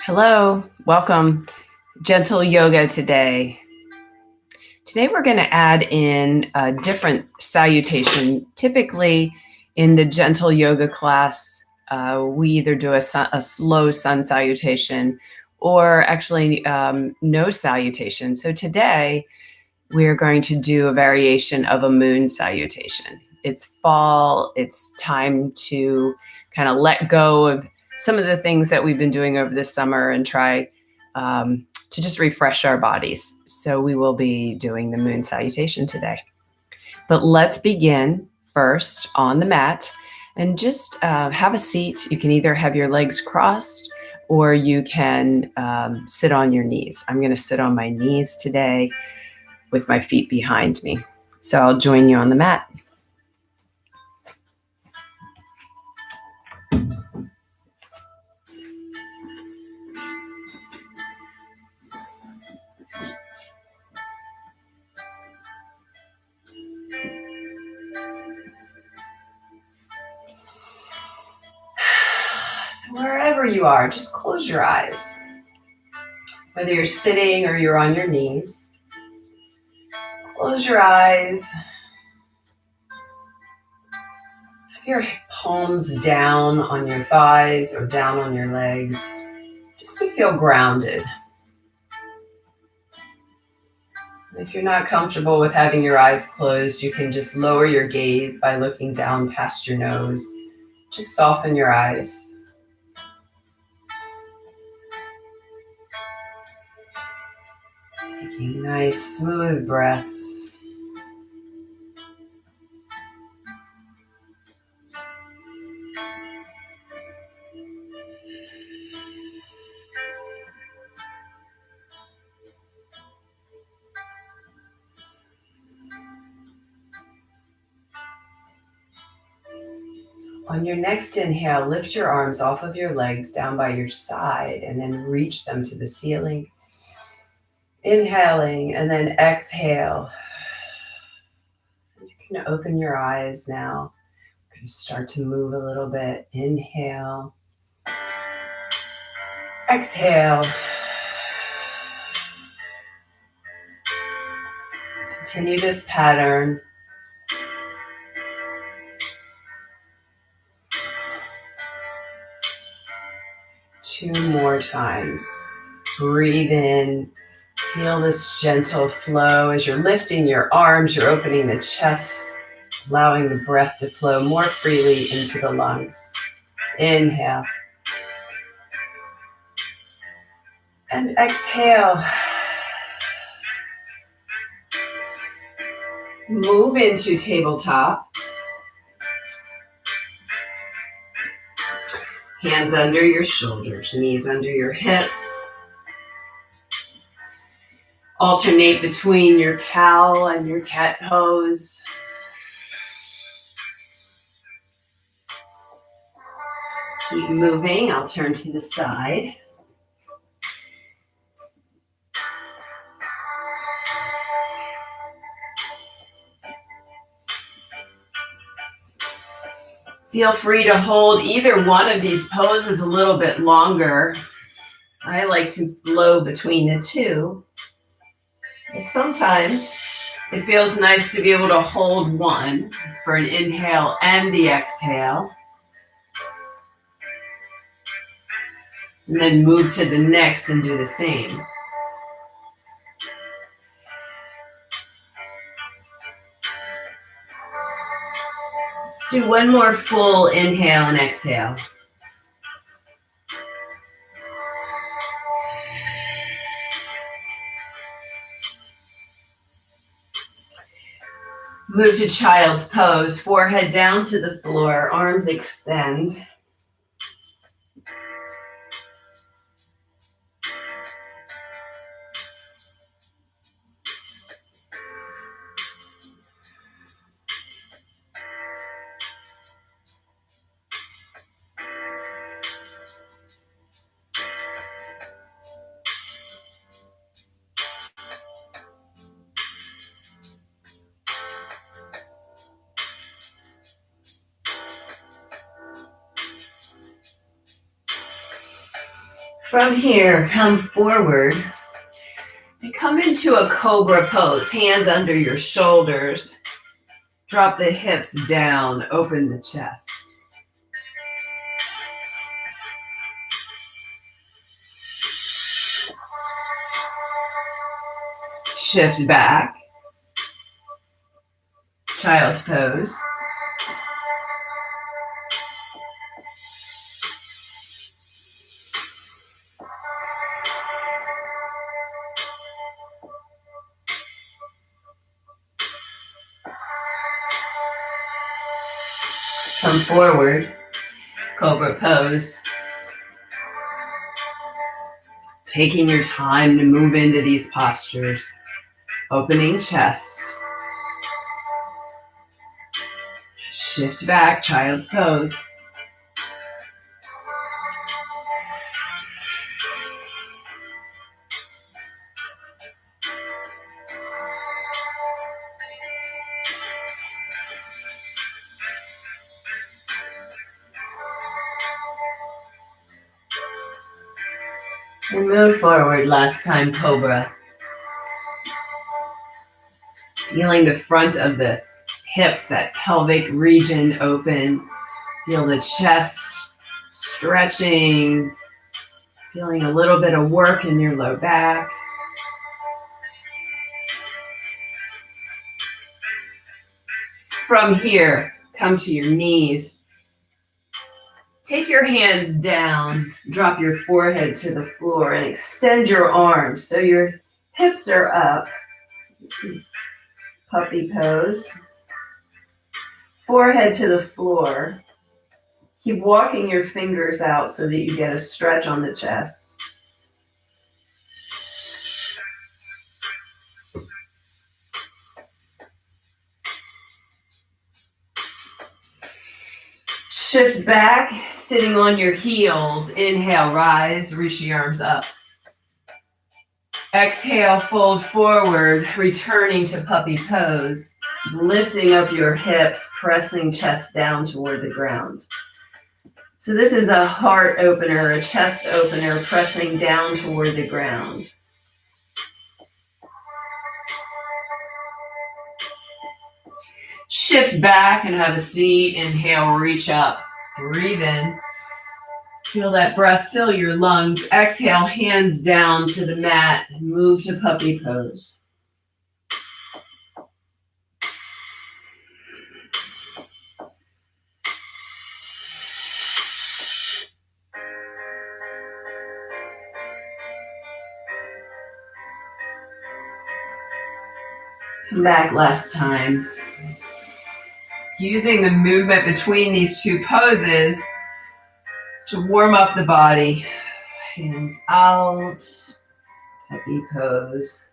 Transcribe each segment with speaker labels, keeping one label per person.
Speaker 1: Hello, welcome. Gentle yoga today. Today we're going to add in a different salutation. Typically in the gentle yoga class, we either do a slow sun salutation or actually no salutation. So today we're going to do a variation of a moon salutation. It's fall, it's time to kind of let go of some of the things that we've been doing over this summer and try to just refresh our bodies. So we will be doing the moon salutation today. But let's begin first on the mat and just have a seat. You can either have your legs crossed or you can sit on your knees. I'm going to sit on my knees today with my feet behind me. So I'll join you on the mat. So wherever you are, just close your eyes. Whether you're sitting or you're on your knees, close your eyes. Have your palms down on your thighs or down on your legs, just to feel grounded. If you're not comfortable with having your eyes closed, you can just lower your gaze by looking down past your nose. Just soften your eyes. Taking nice, smooth breaths. On your next inhale, lift your arms off of your legs down by your side and then reach them to the ceiling. Inhaling and then exhale. You can open your eyes now. You're going to start to move a little bit. Inhale. Exhale. Continue this pattern. Two more times. Breathe in. Feel this gentle flow as you're lifting your arms, you're opening the chest, allowing the breath to flow more freely into the lungs. Inhale. And exhale. Move into tabletop. Hands under your shoulders, knees under your hips. Alternate between your cow and your cat pose. Keep moving. I'll turn to the side. Feel free to hold either one of these poses a little bit longer. I like to flow between the two. But sometimes it feels nice to be able to hold one for an inhale and the exhale. And then move to the next and do the same. Let's do one more full inhale and exhale. Move to child's pose, forehead down to the floor, arms extend. From here, come forward and come into a cobra pose. Hands under your shoulders. Drop the hips down, open the chest. Shift back. Child's pose. Come forward, cobra pose. Taking your time to move into these postures. Opening chest. Shift back, child's pose. And move forward, last time cobra. Feeling the front of the hips, that pelvic region open. Feel the chest stretching. Feeling a little bit of work in your low back. From here, come to your knees. Take your hands down, drop your forehead to the floor, and extend your arms so your hips are up. This is puppy pose. Forehead to the floor. Keep walking your fingers out so that you get a stretch on the chest. Shift back, sitting on your heels. Inhale, rise, reach the arms up. Exhale, fold forward, returning to puppy pose. Lifting up your hips, pressing chest down toward the ground. So this is a heart opener, a chest opener, pressing down toward the ground. Shift back and have a seat. Inhale, reach up. Breathe in. Feel that breath fill your lungs. Exhale, hands down to the mat. Move to puppy pose. Come back last time. Using the movement between these two poses to warm up the body. Hands out, puppy pose.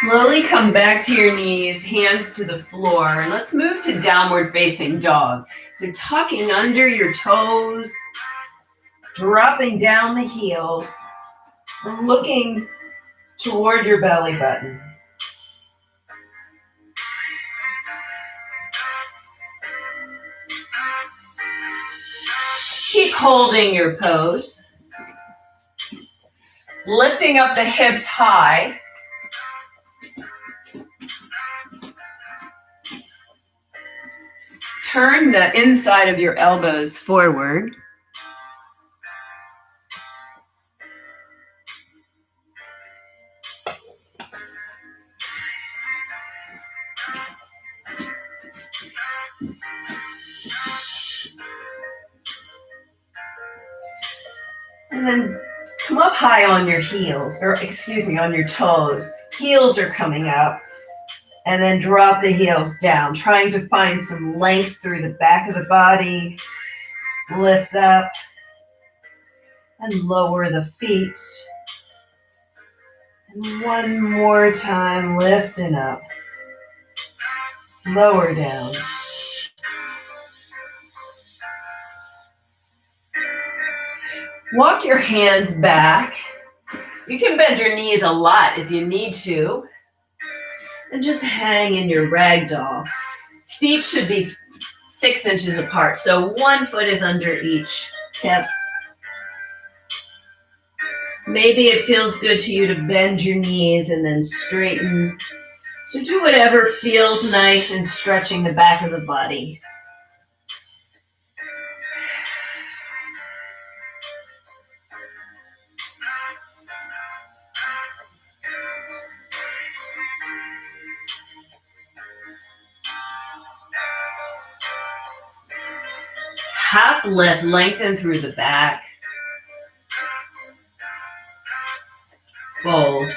Speaker 1: Slowly come back to your knees, hands to the floor, and let's move to downward facing dog. So tucking under your toes, dropping down the heels, and looking toward your belly button. Keep holding your pose. Lifting up the hips high. Turn the inside of your elbows forward. And then come up high on your heels, on your toes. Heels are coming up. And then drop the heels down, trying to find some length through the back of the body. Lift up and lower the feet. And one more time, lifting up. Lower down. Walk your hands back You can bend your knees a lot if you need to. And just hang in your ragdoll. Feet should be 6 inches apart, so 1 foot is under each hip. Maybe it feels good to you to bend your knees and then straighten. So do whatever feels nice in stretching the back of the body. Half lift, lengthen through the back. Fold.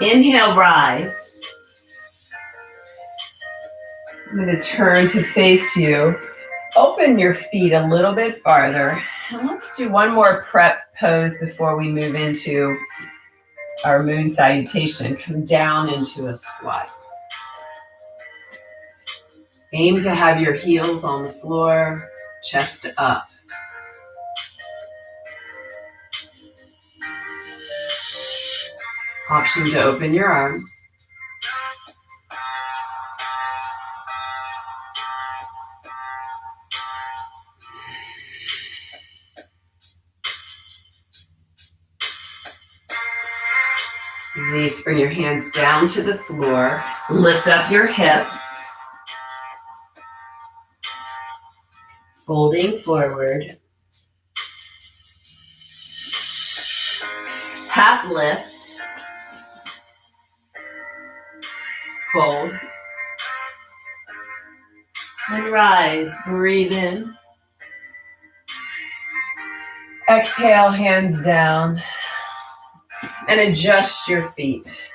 Speaker 1: Inhale, rise. I'm going to turn to face you. Open your feet a little bit farther. And let's do one more prep pose before we move into our moon salutation. Come down into a squat. Aim to have your heels on the floor, chest up. Option to open your arms. Release, bring your hands down to the floor. Lift up your hips. Folding forward. Half lift. Fold. And rise. Breathe in. Exhale, hands down. And adjust your feet.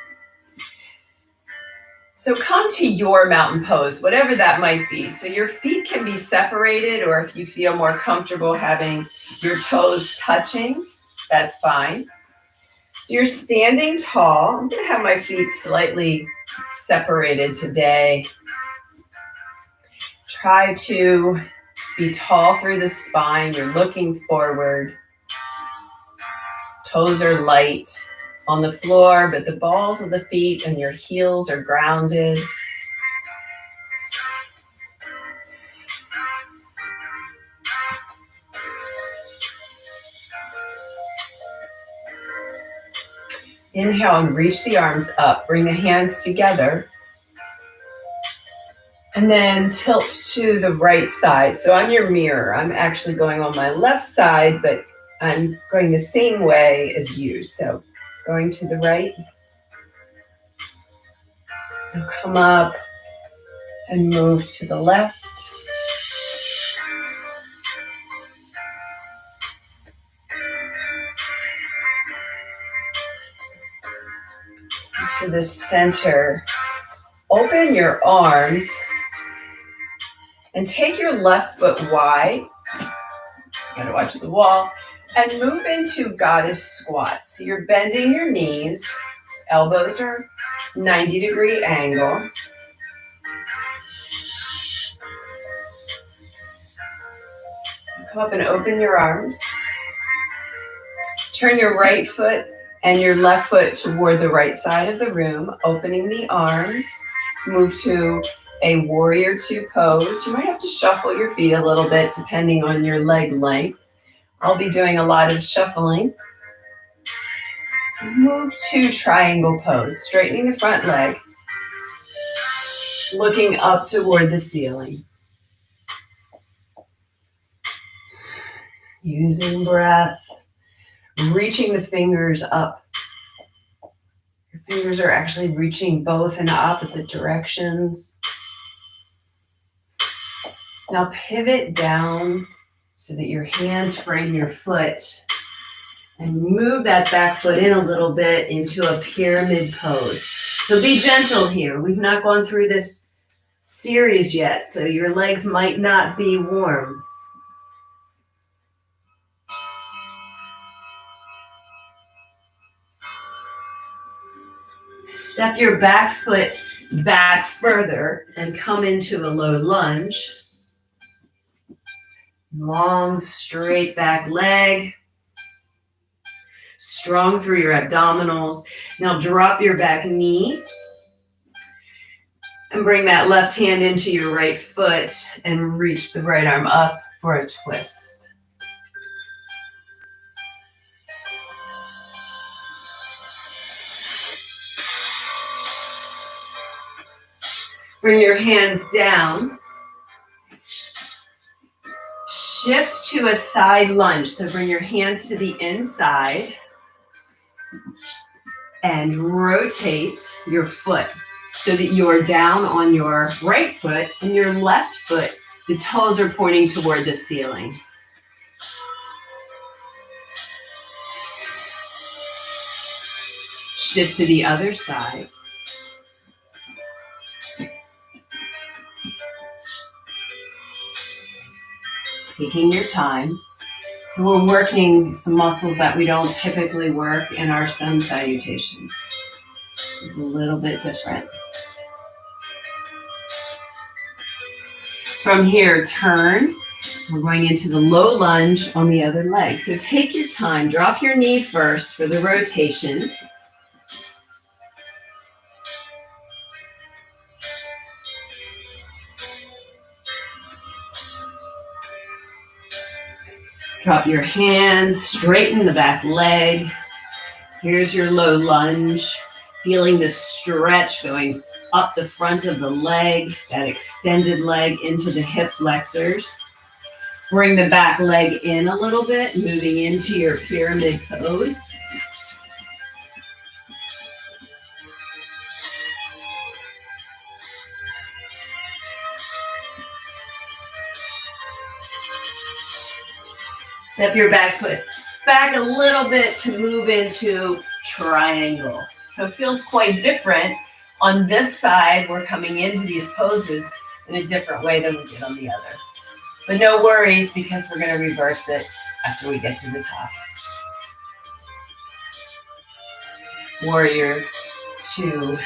Speaker 1: So come to your mountain pose, whatever that might be. So your feet can be separated, or if you feel more comfortable having your toes touching, that's fine. So you're standing tall. I'm going to have my feet slightly separated today. Try to be tall through the spine. You're looking forward. Toes are light on the floor, but the balls of the feet and your heels are grounded. Inhale and reach the arms up. Bring the hands together. And then tilt to the right side. So on your mirror, I'm actually going on my left side, but I'm going the same way as you. So going to the right. Now come up and move to the left. To the center. Open your arms and take your left foot wide. Just gotta watch the wall. And move into goddess squat. So you're bending your knees. Elbows are 90-degree angle. Come up and open your arms. Turn your right foot and your left foot toward the right side of the room, opening the arms. Move to a warrior two pose. You might have to shuffle your feet a little bit depending on your leg length. I'll be doing a lot of shuffling. Move to triangle pose, straightening the front leg, looking up toward the ceiling. Using breath, reaching the fingers up. Your fingers are actually reaching both in opposite directions. Now pivot down so that your hands frame your foot and move that back foot in a little bit into a pyramid pose. So be gentle here. We've not gone through this series yet, so your legs might not be warm. Step your back foot back further and come into a low lunge. Long, straight back leg. Strong through your abdominals. Now drop your back knee and bring that left hand into your right foot and reach the right arm up for a twist. Bring your hands down. Shift to a side lunge. So bring your hands to the inside and rotate your foot so that you're down on your right foot and your left foot, the toes are pointing toward the ceiling. Shift to the other side. Taking your time. So we're working some muscles that we don't typically work in our sun salutation. This is a little bit different. From here, turn. We're going into the low lunge on the other leg. So take your time. Drop your knee first for the rotation. Drop your hands, straighten the back leg. Here's your low lunge. Feeling the stretch going up the front of the leg, that extended leg into the hip flexors. Bring the back leg in a little bit, moving into your pyramid pose. Step your back foot back a little bit to move into triangle. So it feels quite different. On this side, we're coming into these poses in a different way than we did on the other. But no worries, because we're going to reverse it after we get to the top. Warrior 2.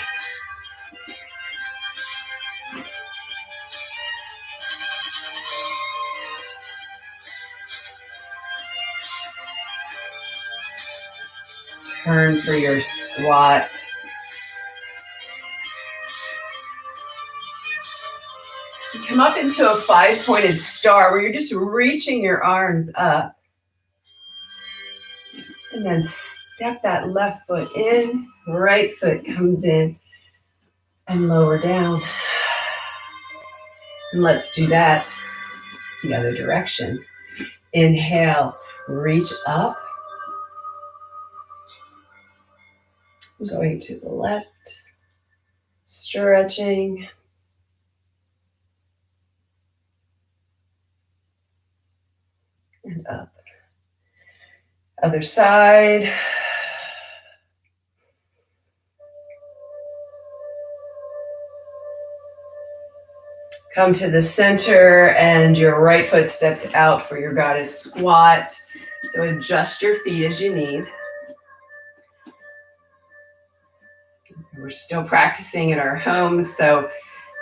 Speaker 1: Turn for your squat. Come up into a 5-pointed star where you're just reaching your arms up. And then step that left foot in, right foot comes in and lower down. And let's do that the other direction. Inhale, reach up. Going to the left, stretching. And up. Other side. Come to the center and your right foot steps out for your goddess squat. So adjust your feet as you need. We're still practicing at our homes, so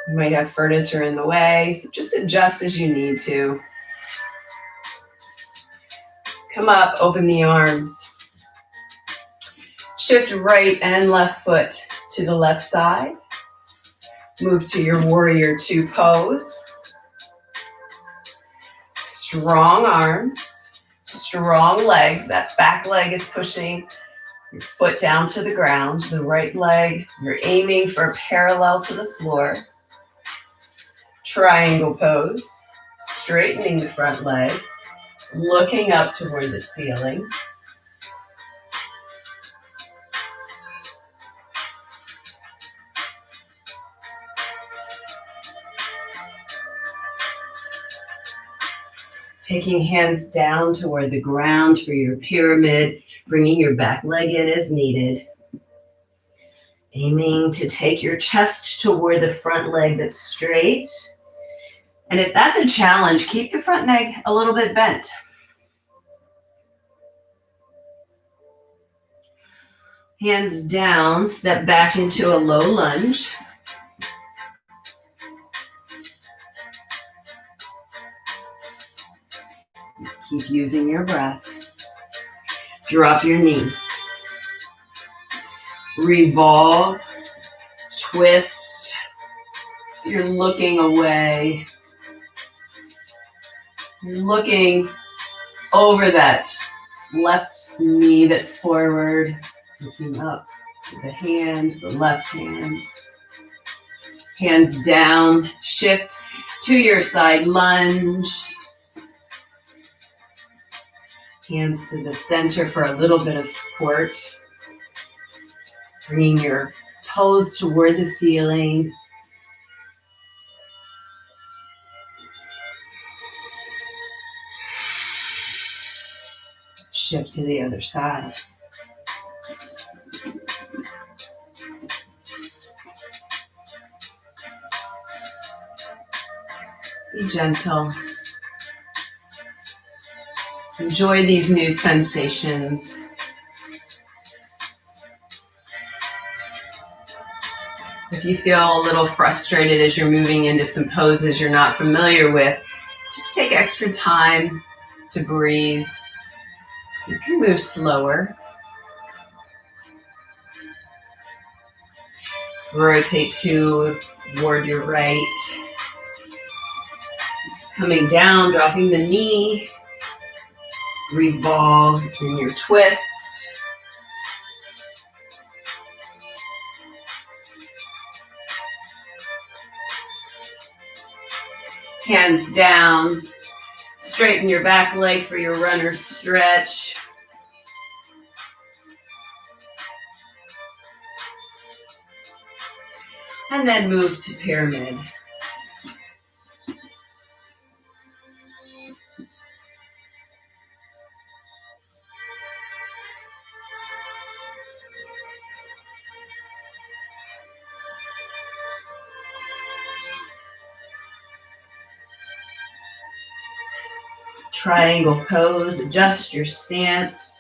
Speaker 1: you might have furniture in the way. So just adjust as you need to. Come up, open the arms. Shift right and left foot to the left side. Move to your warrior 2 pose. Strong arms, strong legs. That back leg is pushing your foot down to the ground. The right leg, you're aiming for parallel to the floor. Triangle pose, straightening the front leg, looking up toward the ceiling. Taking hands down toward the ground for your pyramid, bringing your back leg in as needed. Aiming to take your chest toward the front leg that's straight. And if that's a challenge, keep your front leg a little bit bent. Hands down, step back into a low lunge. Keep using your breath. Drop your knee. revolve, twist. So you're looking away. You're looking over that left knee that's forward, looking up to the hand, the left hand. Hands down, shift to your side lunge. Hands to the center for a little bit of support. Bringing your toes toward the ceiling. Shift to the other side. Be gentle. Enjoy these new sensations. If you feel a little frustrated as you're moving into some poses you're not familiar with, just take extra time to breathe. You can move slower. Rotate toward your right. Coming down, dropping the knee. Revolve in your twist. Hands down. Straighten your back leg for your runner stretch. And then move to pyramid. Triangle pose, adjust your stance,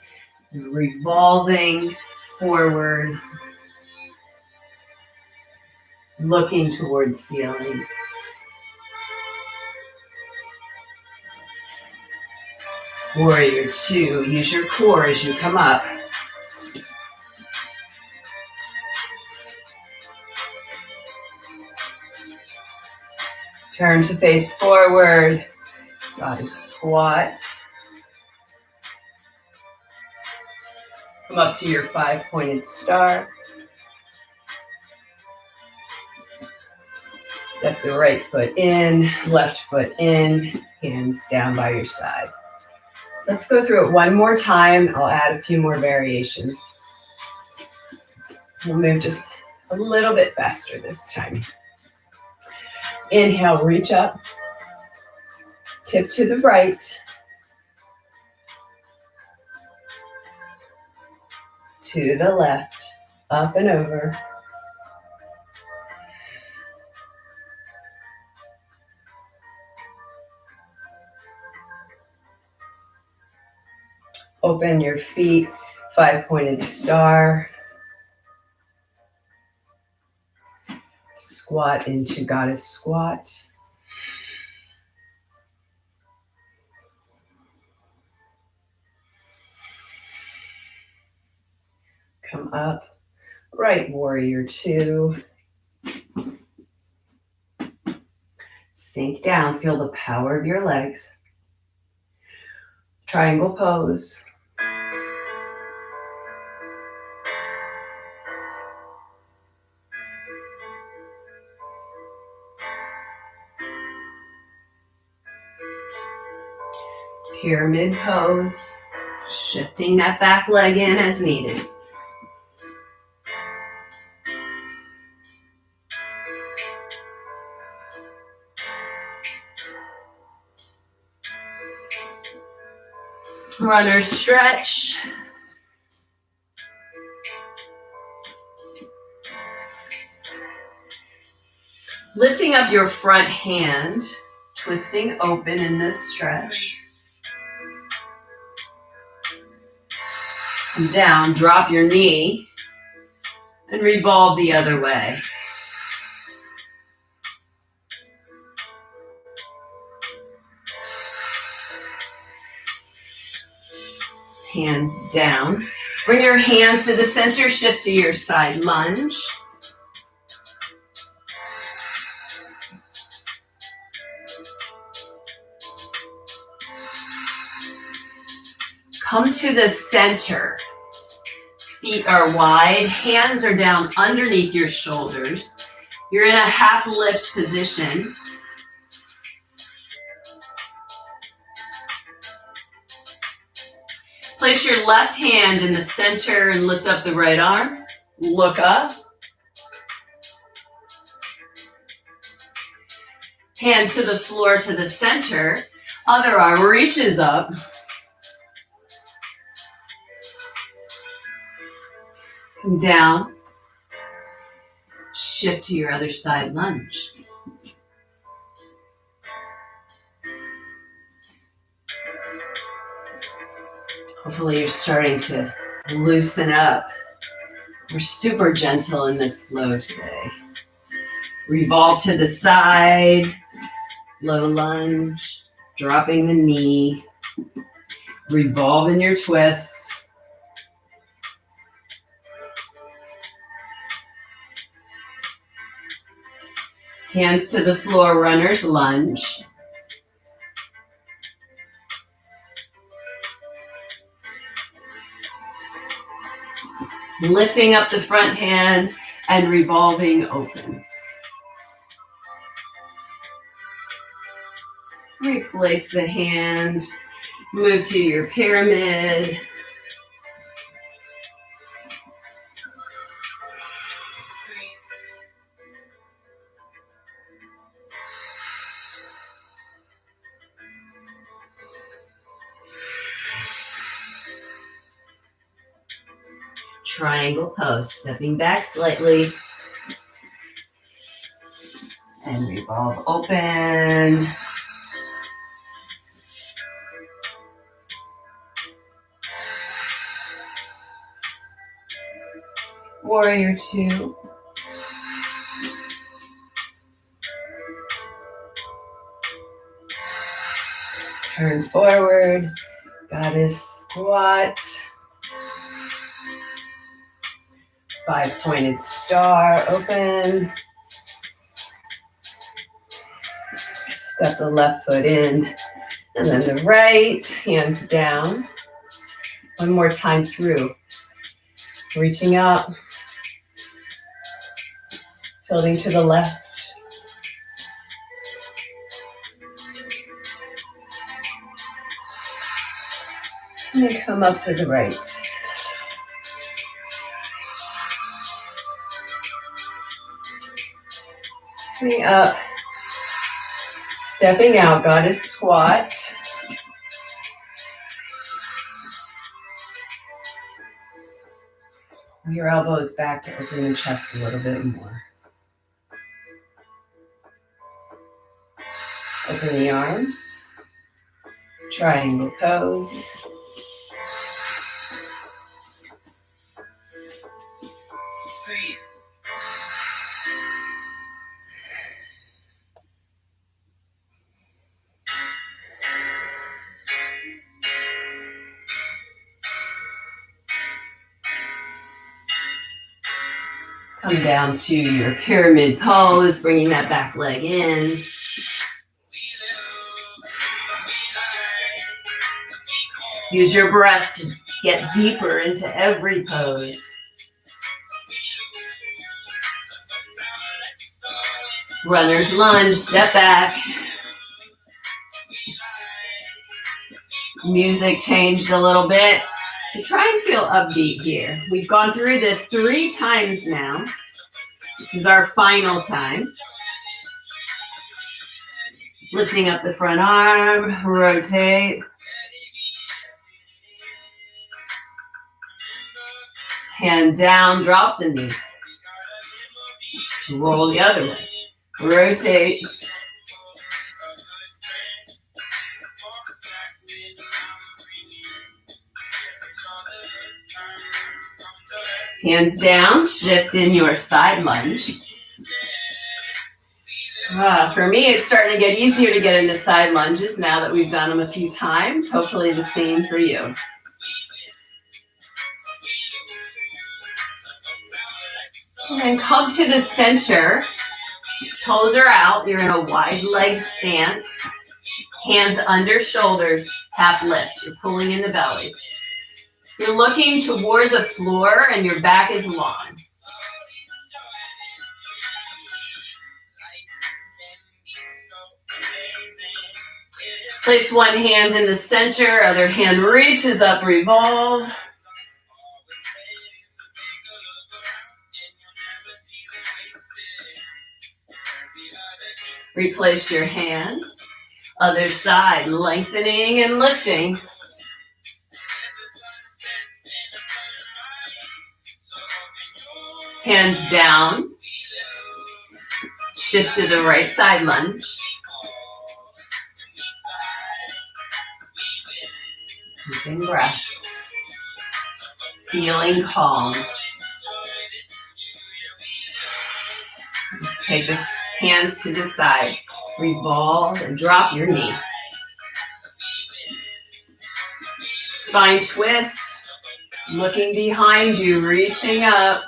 Speaker 1: revolving forward, looking towards ceiling. Warrior two, use your core as you come up. Turn to face forward, goddess squat. Come up to your 5-pointed star. Step the right foot in, left foot in, hands down by your side. Let's go through it one more time. I'll add a few more variations. We'll move just a little bit faster this time. Inhale, reach up. Tip to the right. To the left, up and over. Open your feet, 5-pointed star. Squat into goddess squat. Come up, right warrior two. Sink down, feel the power of your legs. Triangle pose. Pyramid pose, shifting that back leg in as needed. Runner stretch. Lifting up your front hand, twisting open in this stretch. Come down, drop your knee, and revolve the other way. Hands down. Bring your hands to the center, shift to your side lunge. Come to the center. Feet are wide, hands are down underneath your shoulders. You're in a half lift position. Place your left hand in the center and lift up the right arm. Look up. Hand to the floor to the center. Other arm reaches up. Come down. Shift to your other side lunge. Hopefully you're starting to loosen up. We're super gentle in this flow today. Revolve to the side, low lunge, dropping the knee. Revolve in your twist. Hands to the floor, runner's lunge. Lifting up the front hand and revolving open. Replace the hand, move to your pyramid. Triangle pose, stepping back slightly. And revolve open. Warrior two. Turn forward, goddess squat. 5-pointed star, open. Step the left foot in, and then the right, hands down. One more time through. Reaching up, tilting to the left. And then come up to the right. Coming up, stepping out, goddess squat. Pull your elbows back to open the chest a little bit more. Open the arms. Triangle pose. Breathe. Come down to your pyramid pose, bringing that back leg in. Use your breath to get deeper into every pose. Runner's lunge, step back. Music changed a little bit. So try and feel upbeat here. We've gone through this 3 times now. This is our final time. Lifting up the front arm, rotate. Hand down, drop the knee. Roll the other way. Rotate. Hands down, shift in your side lunge. For me, it's starting to get easier to get into side lunges now that we've done them a few times. Hopefully the same for you. And then come to the center. Toes are out. You're in a wide leg stance. Hands under shoulders, half lift. You're pulling in the belly. You're looking toward the floor and your back is long. Place one hand in the center, other hand reaches up, revolve. Replace your hand. Other side, lengthening and lifting. Hands down. Shift to the right side lunge. Using breath. Feeling calm. Let's take the hands to the side. Revolve and drop your knee. Spine twist. Looking behind you, reaching up.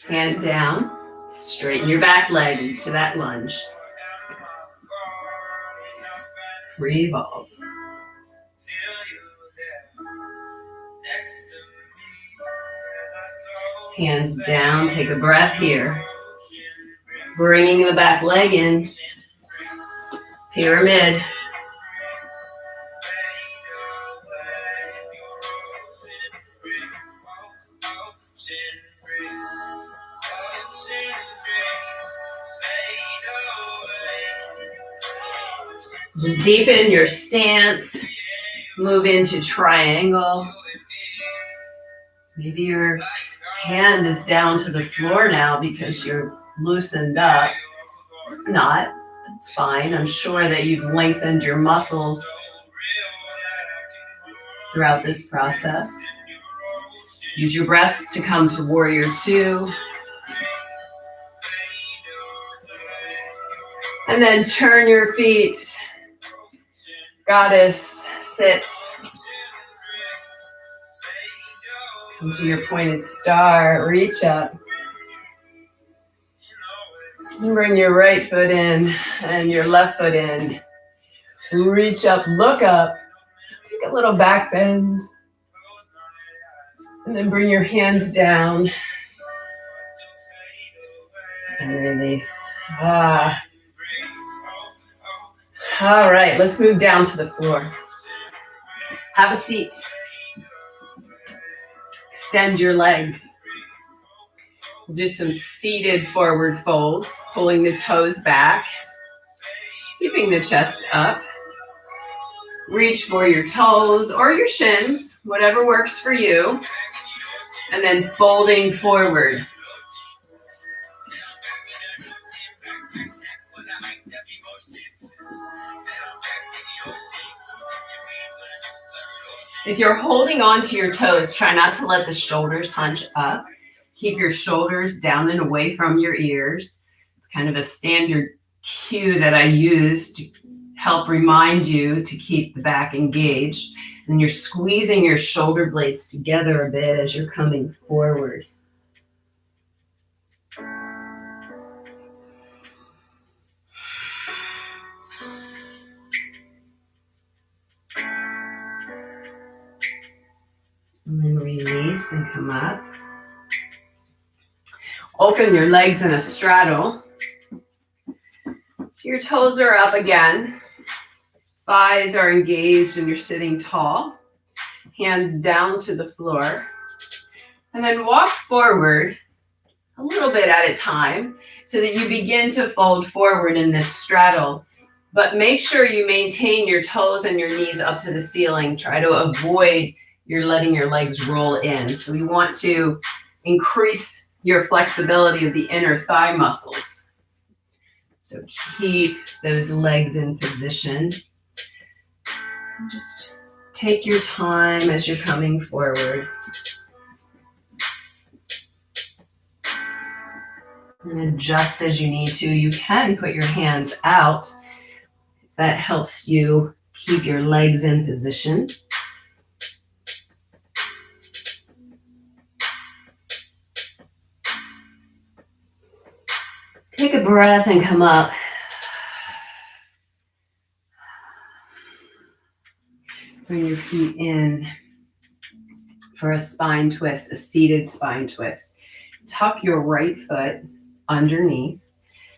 Speaker 1: Hand down. Straighten your back leg into that lunge. Revolve. Hands down, take a breath here. Bringing the back leg in. Pyramid. Deepen your stance. Move into triangle. Maybe your hand is down to the floor now because you're loosened up. If not, it's fine. I'm sure that you've lengthened your muscles throughout this process. Use your breath to come to warrior two. And then turn your feet. Goddess, sit. Come to your pointed star, reach up. And bring your right foot in and your left foot in. Reach up, look up. Take a little back bend. And then bring your hands down. And release. All right, let's move down to the floor. Have a seat. Extend your legs. We'll do some seated forward folds, pulling the toes back, keeping the chest up. Reach for your toes or your shins, whatever works for you. And then folding forward. If you're holding on to your toes, try not to let the shoulders hunch up. Keep your shoulders down and away from your ears. It's kind of a standard cue that I use to help remind you to keep the back engaged. And you're squeezing your shoulder blades together a bit as you're coming forward. And then release and come up. Open your legs in a straddle. So your toes are up again. Thighs are engaged and you're sitting tall. Hands down to the floor. And then walk forward a little bit at a time so that you begin to fold forward in this straddle. But make sure you maintain your toes and your knees up to the ceiling. Try to avoid you're letting your legs roll in. So we want to increase your flexibility of the inner thigh muscles. So keep those legs in position. And just take your time as you're coming forward. And adjust as you need to. You can put your hands out. That helps you Keep your legs in position. Take a breath and come up. Bring your feet in for a spine twist, a seated spine twist. Tuck your right foot underneath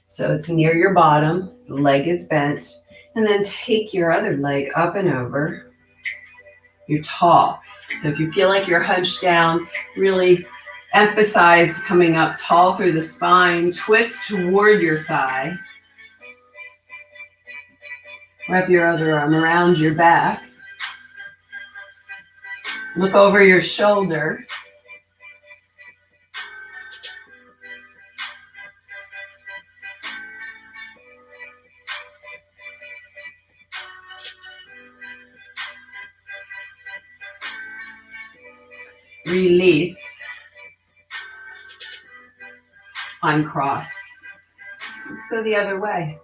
Speaker 1: so it's near your bottom, the leg is bent, and then take your other leg up and over. You're tall. So if you feel like you're hunched down, really emphasize coming up tall through the spine, twist toward your thigh. Wrap your other arm around your back. Look over your shoulder. Release. Uncross. Let's go the other way.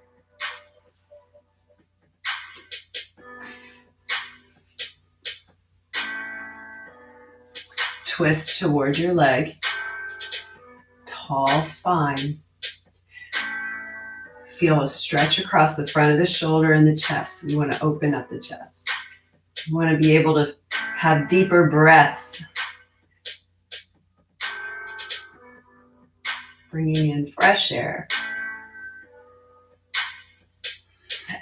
Speaker 1: Twist toward your leg. Tall spine. Feel a stretch across the front of the shoulder and the chest. You want to open up the chest. You want to be able to have deeper breaths. Bringing in fresh air.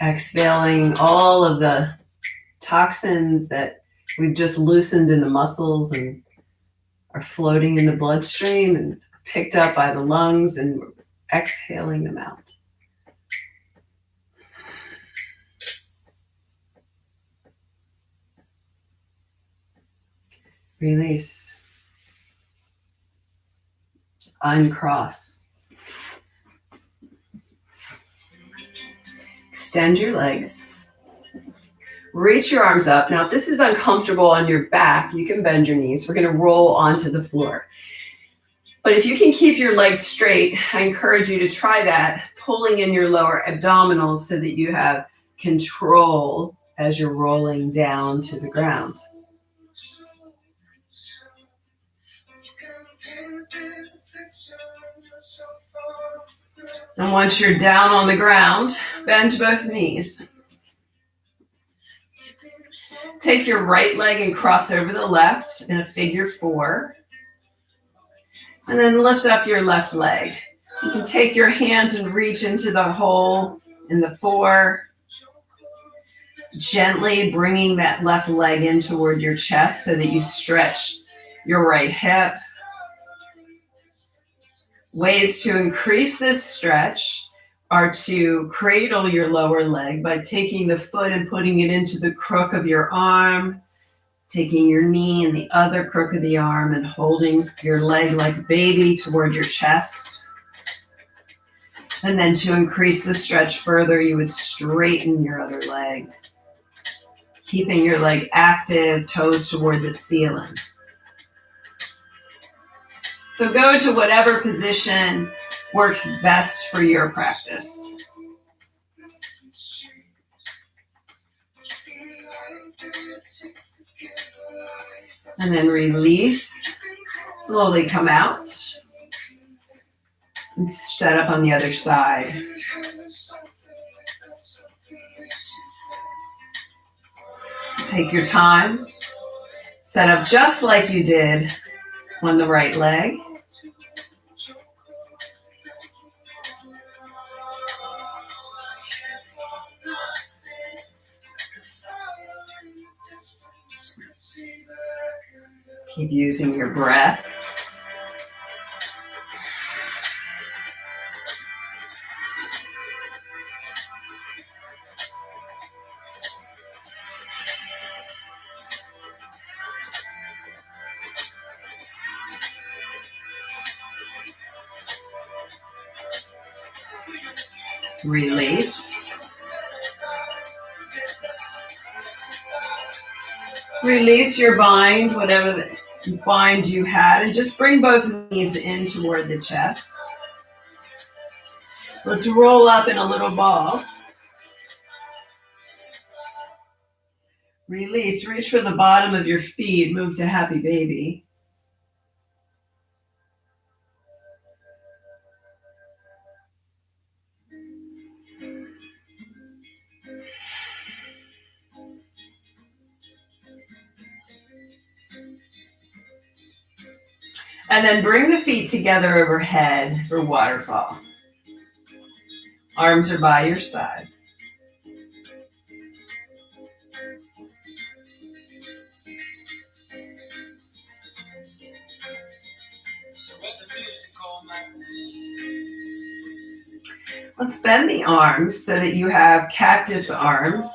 Speaker 1: Exhaling all of the toxins that we've just loosened in the muscles and are floating in the bloodstream and picked up by the lungs, and exhaling them out. Release. Uncross. Extend your legs. Reach your arms up. Now, if this is uncomfortable on your back, you can bend your knees. We're going to roll onto the floor. But if you can keep your legs straight, I encourage you to try that, pulling in your lower abdominals so that you have control as you're rolling down to the ground. And once you're down on the ground, bend both knees. Take your right leg and cross over the left in a figure 4. And then lift up your left leg. You can take your hands and reach into the hole in the 4. Gently bringing that left leg in toward your chest so that you stretch your right hip. Ways to increase this stretch are to cradle your lower leg by taking the foot and putting it into the crook of your arm, taking your knee in the other crook of the arm and holding your leg like a baby toward your chest. And then to increase the stretch further, you would straighten your other leg, keeping your leg active, toes toward the ceiling. So go to whatever position works best for your practice. And then release. Slowly come out. And set up on the other side. Take your time. Set up just like you did on the right leg. Keep using your breath. Release. Release your bind, whatever bind you had, and just bring both knees in toward the chest. Let's roll up in a little ball. Release, reach for the bottom of your feet, move to happy baby. And then bring the feet together overhead for waterfall. Arms are by your side. Let's bend the arms so that you have cactus arms.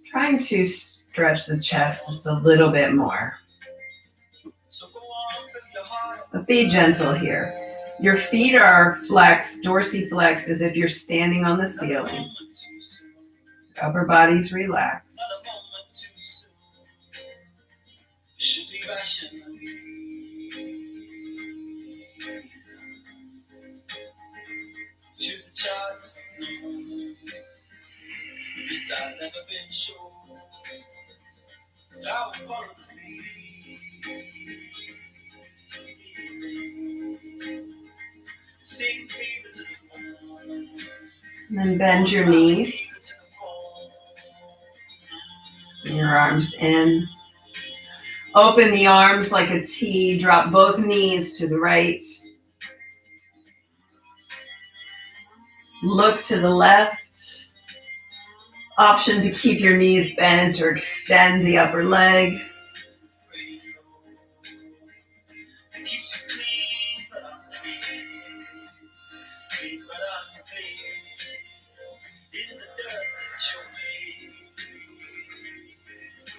Speaker 1: Trying to stretch the chest just a little bit more. But be gentle here. Your feet are flexed, dorsiflexed, as if you're standing on the ceiling. Upper body's relaxed. This I've never been sure. So I will follow the and then bend your knees. Bring your arms in. Open the arms like a T. Drop both knees to the right. Look to the left. Option to keep your knees bent or extend the upper leg.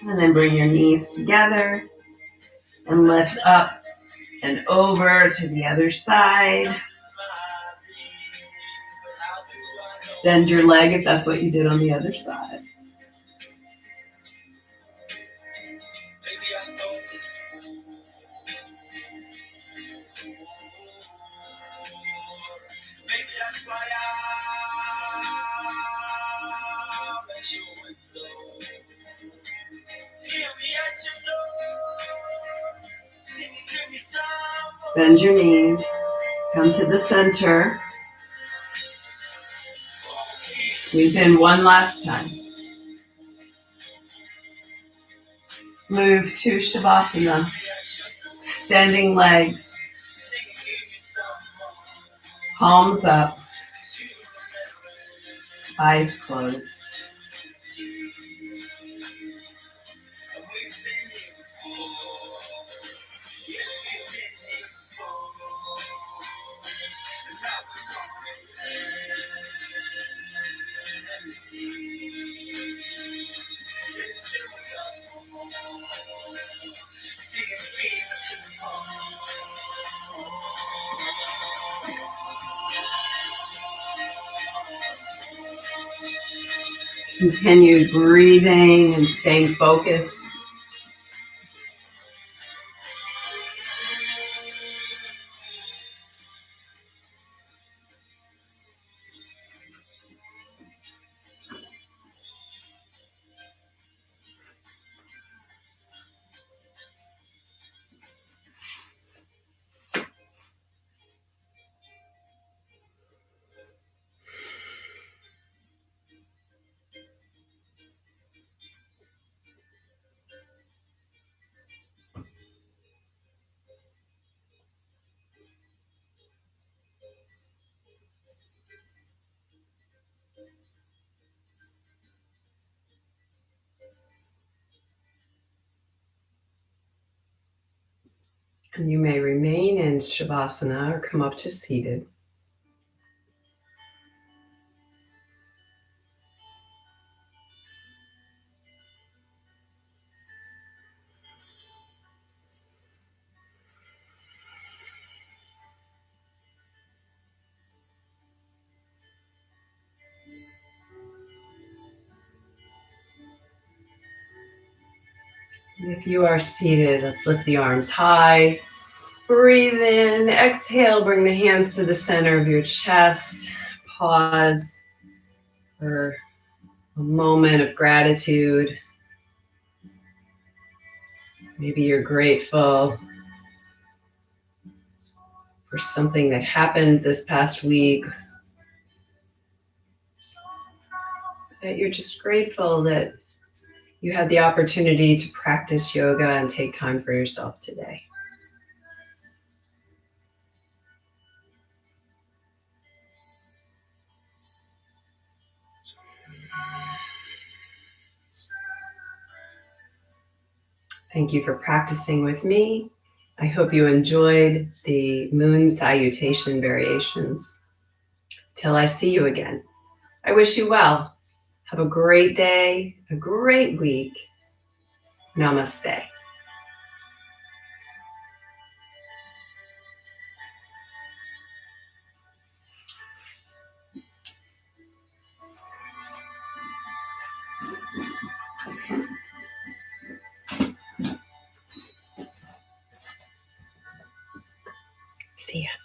Speaker 1: And then bring your knees together and lift up and over to the other side. Extend your leg if that's what you did on the other side. Bend your knees. Come to the center. Squeeze in one last time. Move to Shavasana. Extending legs. Palms up. Eyes closed. Continue breathing and staying focused. And you may remain in Shavasana or come up to seated. If you are seated, let's lift the arms high. Breathe in, exhale, bring the hands to the center of your chest. Pause for a moment of gratitude. Maybe you're grateful for something that happened this past week. That you're just grateful that you had the opportunity to practice yoga and take time for yourself today. Thank you for practicing with me. I hope you enjoyed the moon salutation variations. Till I see you again, I wish you well. Have a great day, a great week. Namaste. See ya.